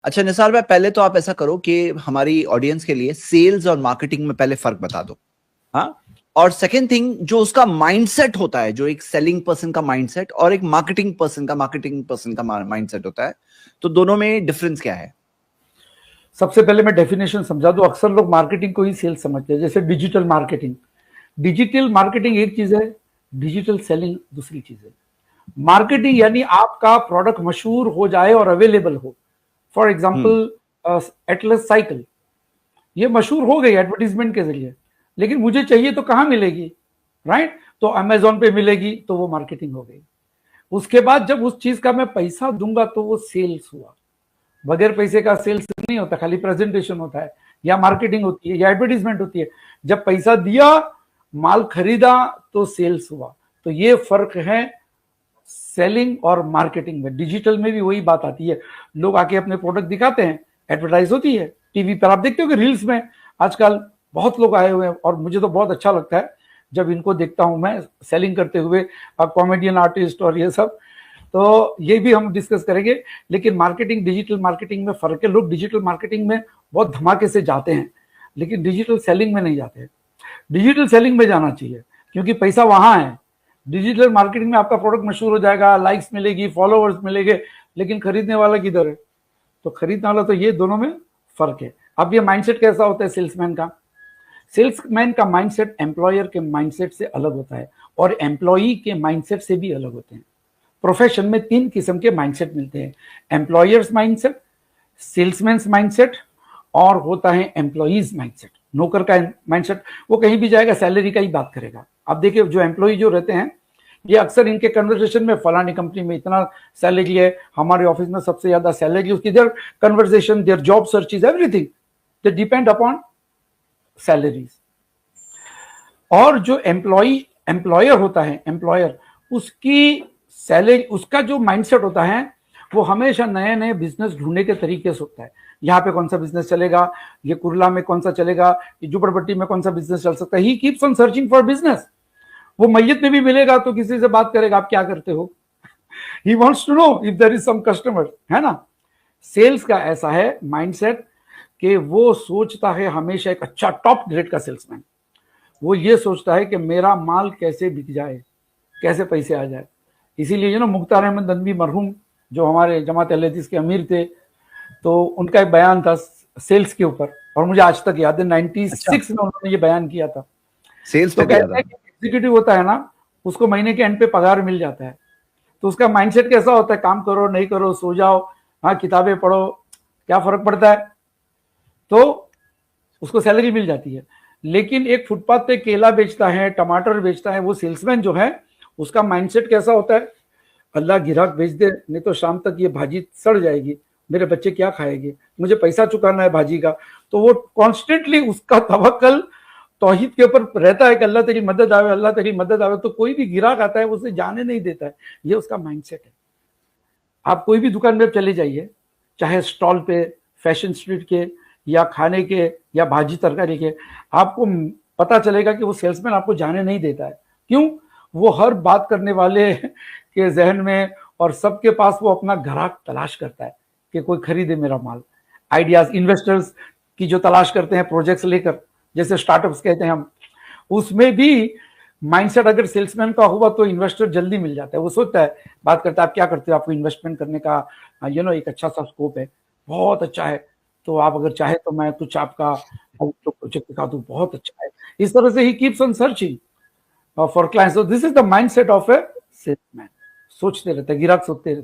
अच्छा निसार भाई, पहले तो आप ऐसा करो कि हमारी ऑडियंस के लिए सेल्स और मार्केटिंग में पहले फर्क बता दो। हाँ, और सेकंड थिंग, जो उसका माइंडसेट होता है, जो एक सेलिंग पर्सन का माइंडसेट और एक मार्केटिंग पर्सन का माइंडसेट होता है, तो दोनों में डिफरेंस क्या है? सबसे पहले मैं डेफिनेशन समझा दूं। अक्सर लोग मार्केटिंग को ही सेल्स समझते हैं, जैसे डिजिटल मार्केटिंग। डिजिटल मार्केटिंग एक चीज है, डिजिटल सेलिंग दूसरी चीज है। मार्केटिंग यानी आपका प्रोडक्ट मशहूर हो जाए और अवेलेबल हो। For hmm. Example Atlas cycle, ये मशहूर हो गई एडवर्टीजमेंट के जरिए, लेकिन मुझे चाहिए तो कहां मिलेगी? राइट, तो अमेजोन पे मिलेगी, तो वो मार्केटिंग हो गई। उसके बाद जब उस चीज का मैं पैसा दूंगा तो वो सेल्स हुआ। बगैर पैसे का सेल्स नहीं होता, खाली प्रेजेंटेशन होता है या मार्केटिंग होती है या एडवर्टीजमेंट होती है। जब पैसा दिया, माल खरीदा, तो सेल्स हुआ। तो ये फर्क है सेलिंग और मार्केटिंग में। डिजिटल में भी वही बात आती है, लोग आके अपने प्रोडक्ट दिखाते हैं, एडवर्टाइज होती है टीवी पर। आप देखते हो कि रील्स में आजकल बहुत लोग आए हुए हैं, और मुझे तो बहुत अच्छा लगता है जब इनको देखता हूं मैं सेलिंग करते हुए, कॉमेडियन आर्टिस्ट और ये सब। तो ये भी हम डिस्कस करेंगे। लेकिन मार्केटिंग, डिजिटल मार्केटिंग में फर्क है। लोग डिजिटल मार्केटिंग में बहुत धमाके से जाते हैं, लेकिन डिजिटल सेलिंग में नहीं जाते। डिजिटल सेलिंग में जाना चाहिए, क्योंकि पैसा वहां है। डिजिटल मार्केटिंग में आपका प्रोडक्ट मशहूर हो जाएगा, लाइक्स मिलेगी, फॉलोअर्स मिलेंगे, लेकिन खरीदने वाला किधर है? तो खरीदने वाला, तो ये दोनों में फर्क है। अब ये माइंडसेट कैसा होता है सेल्समैन का? सेल्समैन का माइंडसेट एम्प्लॉयर के माइंडसेट से अलग होता है, और एम्प्लॉई के माइंडसेट से भी अलग होते हैं। प्रोफेशन में 3 किस्म के माइंडसेट मिलते हैं: एम्प्लॉयर्स माइंडसेट, सेल्समैन माइंडसेट, और होता है एम्प्लॉइज माइंडसेट। नौकर का माइंडसेट, वो कहीं भी जाएगा सैलरी का ही बात करेगा। आप देखिए, जो एम्प्लॉय जो रहते हैं, ये अक्सर इनके कन्वर्सेशन में फलानी कंपनी में इतना सैलरी है, हमारे ऑफिस में सबसे ज्यादा सैलरी, उसकी their conversation, their job search is everything, they depend upon salaries. और जो एम्प्लॉयर होता है, एम्प्लॉयर, उसकी सैलरी, उसका जो माइंडसेट होता है, वो हमेशा नए नए बिजनेस ढूंढने के तरीके से होता है। यहाँ पे कौन सा बिजनेस चलेगा, ये कुरला में कौन सा चलेगा, ये झुपड़पट्टी में कौन सा बिजनेस चल सकता है। He keeps on searching for business. वो मैयत में भी मिलेगा तो किसी से बात करेगा, आप क्या करते हो। He wants to know if there is some customer, है ना। सेल्स का ऐसा है माइंडसेट कि वो सोचता है हमेशा एक अच्छा टॉप ग्रेड का सेल्समैन, वो ये सोचता है कि मेरा माल कैसे बिक जाए, कैसे पैसे आ जाए। इसीलिए जो ना मुख्तार अहमद नदवी मरहूम, जो हमारे जमात अहले हदीस के अमीर थे, तो उनका एक बयान था सेल्स के ऊपर, और मुझे आज तक याद है, 96 में उन्होंने ये बयान किया था। सेल्स तो पे दिया कहते था। हैं कि एग्जीक्यूटिव होता है ना, उसको महीने के एंड पे पगार मिल जाता है, तो उसका माइंडसेट कैसा होता है? काम करो नहीं करो, सो जाओ, हाँ किताबें पढ़ो, क्या फर्क पड़ता है। तो उसको सैलरी मिल जाती है। लेकिन एक फुटपाथ पे केला बेचता है, टमाटर बेचता है, वो सेल्समैन जो है, उसका माइंडसेट कैसा होता है? अल्लाह गिराक भेज दे, नहीं तो शाम तक ये भाजी सड़ जाएगी, मेरे बच्चे क्या खाएंगे, मुझे पैसा चुकाना है भाजी का। तो वो कॉन्स्टेंटली उसका तवक्कल तौहीद के ऊपर रहता है कि अल्लाह तेरी मदद आवे, अल्लाह तेरी मदद आवे। तो कोई भी गिराक आता है उसे जाने नहीं देता है। ये उसका माइंडसेट है। आप कोई भी दुकान में चले जाइए, चाहे स्टॉल पे, फैशन स्ट्रीट के, या खाने के, या भाजी तरकारी के, आपको पता चलेगा कि वो सेल्समैन आपको जाने नहीं देता है। क्यों? वो हर बात करने वाले के जहन में और सबके पास वो अपना ग्राहक तलाश करता है कि कोई खरीदे मेरा माल। आइडियाज, इन्वेस्टर्स की जो तलाश करते हैं प्रोजेक्ट्स लेकर, जैसे स्टार्टअप्स कहते हैं हम, उसमें भी माइंडसेट अगर सेल्समैन का हुआ तो इन्वेस्टर जल्दी मिल जाता है। वो सोचता है, बात करता है, आप क्या करते हो, आपको इन्वेस्टमेंट करने का एक अच्छा सा स्कोप है, बहुत अच्छा है, तो आप अगर चाहे तो मैं कुछ आपका प्रोजेक्ट दिखा दूं, बहुत अच्छा है। इस तरह से he keeps on searching for clients. So this is the mindset of A salesman. सोचते रहते, गिराक सोचते रहते।